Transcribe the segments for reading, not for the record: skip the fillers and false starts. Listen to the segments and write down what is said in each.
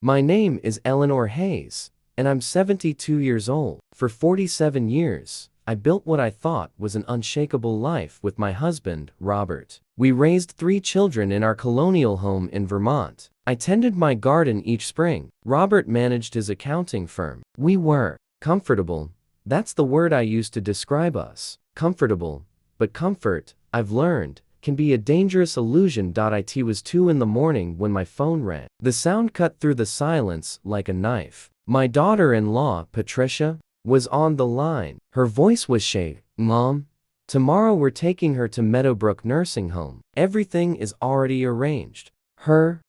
My name is Eleanor Hayes, and I'm 72 years old. For 47 years, I built what I thought was an unshakable life with my husband, Robert. We raised 3 children in our colonial home in Vermont. I tended my garden each spring. Robert managed his accounting firm. We were comfortable. That's the word I use to describe us. Comfortable. But comfort, I've learned, can be a dangerous illusion. It was 2 in the morning when my phone rang. The sound cut through the silence like a knife. My daughter-in-law, Patricia, was on the line. Her voice was shaky. Mom, tomorrow we're taking her to Meadowbrook Nursing Home. Everything is already arranged.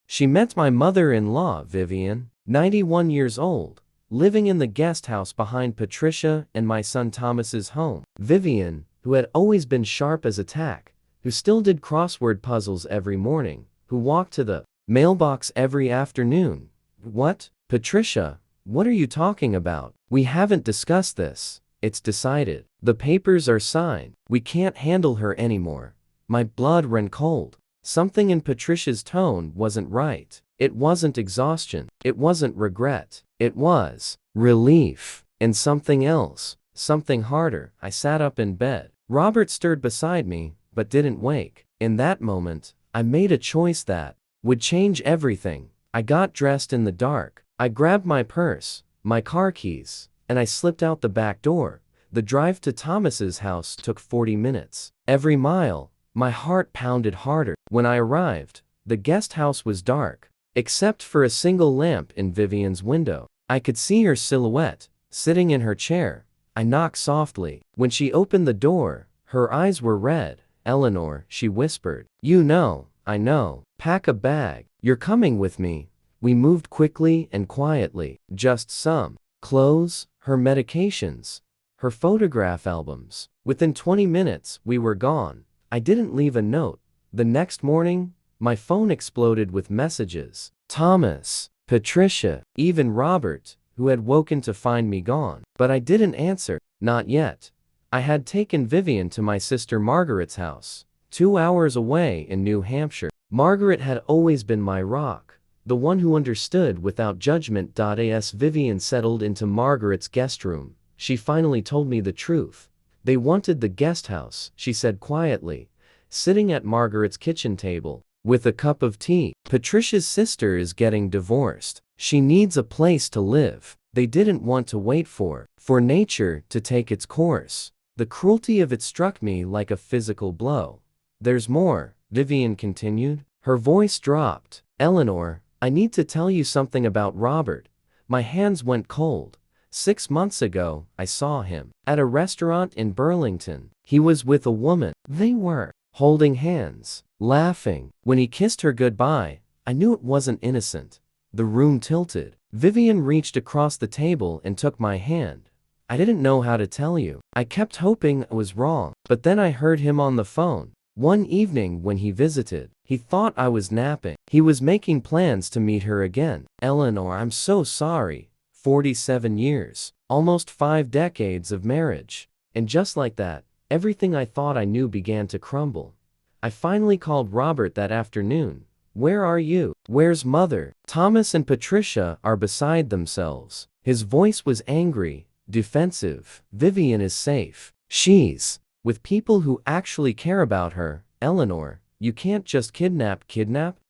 She met my mother-in-law, Vivian, 91 years old, living in the guest house behind Patricia and my son Thomas's home. Vivian, who had always been sharp as a tack, who still did crossword puzzles every morning, who walked to the mailbox every afternoon. What? Patricia, what are you talking about? We haven't discussed this. It's decided. The papers are signed. We can't handle her anymore. My blood ran cold. Something in Patricia's tone wasn't right. It wasn't exhaustion. It wasn't regret. It was relief. And something else. Something harder. I sat up in bed. Robert stirred beside me, but didn't wake. In that moment, I made a choice that would change everything. I got dressed in the dark. I grabbed my purse, my car keys, and I slipped out the back door. The drive to Thomas's house took 40 minutes. Every mile, my heart pounded harder. When I arrived, the guest house was dark, except for a single lamp in Vivian's window. I could see her silhouette, sitting in her chair. I knocked softly. When she opened the door, her eyes were red. Eleanor, she whispered. You know, I know. Pack a bag. You're coming with me. We moved quickly and quietly. Just some clothes, her medications, her photograph albums. Within 20 minutes, we were gone. I didn't leave a note. The next morning, my phone exploded with messages. Thomas, Patricia, even Robert, who had woken to find me gone. But I didn't answer. Not yet. I had taken Vivian to my sister Margaret's house, 2 hours away in New Hampshire. Margaret had always been my rock, the one who understood without judgment. As Vivian settled into Margaret's guest room, she finally told me the truth. They wanted the guest house, she said quietly, sitting at Margaret's kitchen table, with a cup of tea. Patricia's sister is getting divorced. She needs a place to live. They didn't want to wait for nature to take its course. The cruelty of it struck me like a physical blow. There's more, Vivian continued. Her voice dropped. Eleanor, I need to tell you something about Robert. My hands went cold. 6 months ago, I saw him at a restaurant in Burlington. He was with a woman. They were holding hands, laughing. When he kissed her goodbye, I knew it wasn't innocent. The room tilted. Vivian reached across the table and took my hand. I didn't know how to tell you. I kept hoping I was wrong. But then I heard him on the phone. One evening when he visited, he thought I was napping. He was making plans to meet her again. Eleanor, I'm so sorry. 47 years. Almost 5 decades of marriage. And just like that, everything I thought I knew began to crumble. I finally called Robert that afternoon. Where are you? Where's Mother? Thomas and Patricia are beside themselves. His voice was angry, defensive. Vivian is safe. She's with people who actually care about her. Eleanor, you can't just kidnap.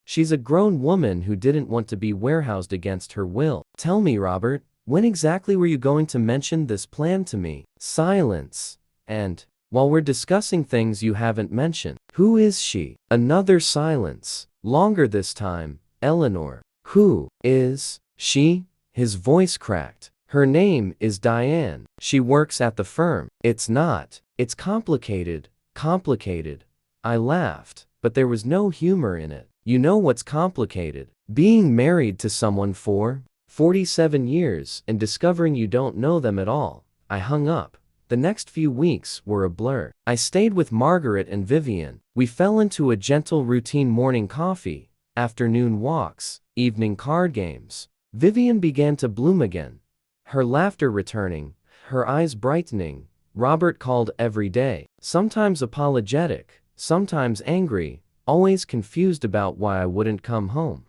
She's a grown woman who didn't want to be warehoused against her will. Tell me, Robert, when exactly were you going to mention this plan to me? Silence. And, while we're discussing things you haven't mentioned, who is she? Another silence. Longer this time. Eleanor, who is she? His voice cracked. Her name is Diane. She works at the firm. It's not. It's complicated. Complicated. I laughed, but there was no humor in it. You know what's complicated? Being married to someone for 47 years and discovering you don't know them at all. I hung up. The next few weeks were a blur. I stayed with Margaret and Vivian. We fell into a gentle routine: morning coffee, afternoon walks, evening card games. Vivian began to bloom again, her laughter returning, her eyes brightening. Robert called every day, sometimes apologetic, sometimes angry, always confused about why I wouldn't come home.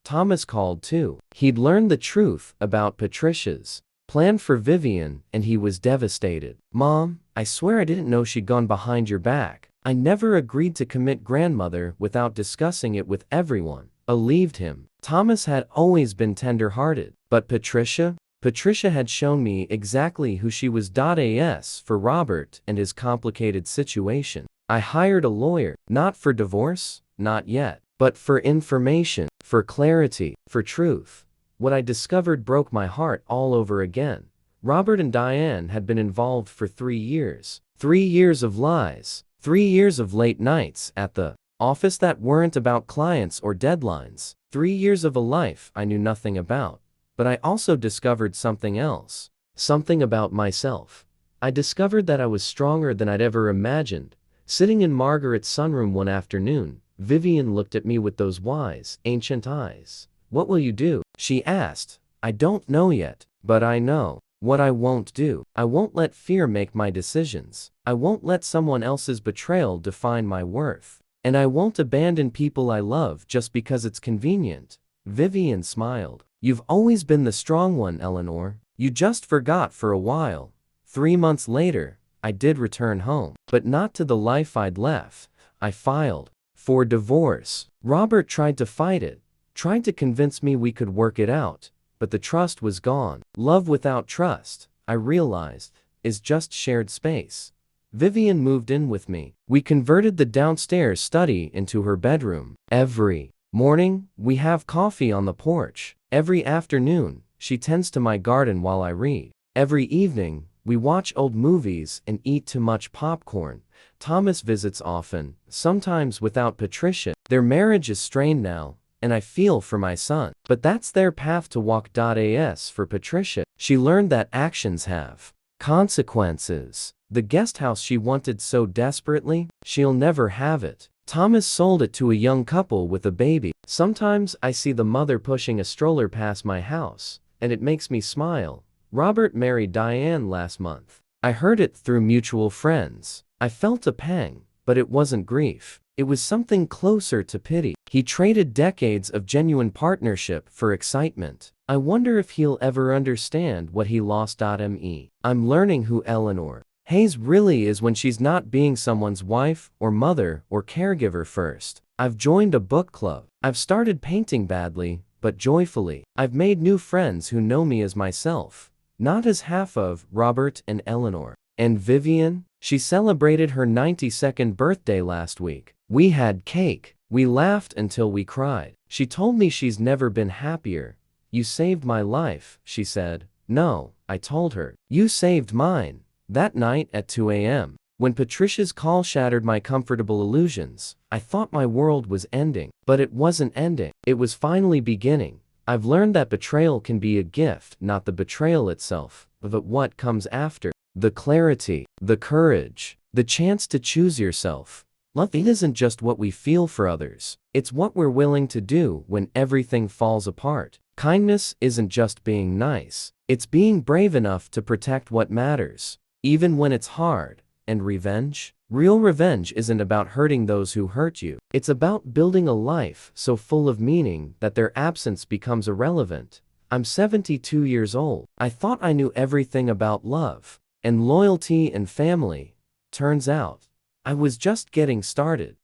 Thomas called too. He'd learned the truth about Patricia's plan for Vivian, and he was devastated. "Mom, I swear I didn't know she'd gone behind your back. I never agreed to commit grandmother without discussing it with everyone," believed him. Thomas had always been tender-hearted. But Patricia? Patricia had shown me exactly who she was. As for Robert and his complicated situation, I hired a lawyer, not for divorce, not yet, but for information, for clarity, for truth. What I discovered broke my heart all over again. Robert and Diane had been involved for 3 years. 3 years of lies. 3 years of late nights at the office that weren't about clients or deadlines. 3 years of a life I knew nothing about. But I also discovered something else. Something about myself. I discovered that I was stronger than I'd ever imagined. Sitting in Margaret's sunroom one afternoon, Vivian looked at me with those wise, ancient eyes. "What will you do?" she asked. "I don't know yet, but I know what I won't do. I won't let fear make my decisions. I won't let someone else's betrayal define my worth. And I won't abandon people I love just because it's convenient." Vivian smiled. "You've always been the strong one, Eleanor. You just forgot for a while." 3 months later, I did return home, but not to the life I'd left. I filed for divorce. Robert tried to fight it, tried to convince me we could work it out, but the trust was gone. Love without trust, I realized, is just shared space. Vivian moved in with me. We converted the downstairs study into her bedroom. Every morning, we have coffee on the porch. Every afternoon, she tends to my garden while I read. Every evening, we watch old movies and eat too much popcorn. Thomas visits often, sometimes without Patricia. Their marriage is strained now, and I feel for my son. But that's their path to walk. As for Patricia, she learned that actions have consequences. The guest house she wanted so desperately, she'll never have it. Thomas sold it to a young couple with a baby. Sometimes I see the mother pushing a stroller past my house, and it makes me smile. Robert married Diane last month. I heard it through mutual friends. I felt a pang, but it wasn't grief. It was something closer to pity. He traded decades of genuine partnership for excitement. I wonder if he'll ever understand what he lost. I'm learning who Eleanor Hayes really is when she's not being someone's wife or mother or caregiver first. I've joined a book club. I've started painting badly, but joyfully. I've made new friends who know me as myself, not as half of Robert and Eleanor. And Vivian? She celebrated her 92nd birthday last week. We had cake. We laughed until we cried. She told me she's never been happier. "You saved my life," she said. "No," I told her. "You saved mine." That night at 2 a.m., when Patricia's call shattered my comfortable illusions, I thought my world was ending. But it wasn't ending. It was finally beginning. I've learned that betrayal can be a gift, not the betrayal itself, but what comes after. The clarity, the courage, the chance to choose yourself. Love isn't just what we feel for others. It's what we're willing to do when everything falls apart. Kindness isn't just being nice. It's being brave enough to protect what matters, even when it's hard. And revenge? Real revenge isn't about hurting those who hurt you. It's about building a life so full of meaning that their absence becomes irrelevant. I'm 72 years old. I thought I knew everything about love and loyalty and family. Turns out, I was just getting started.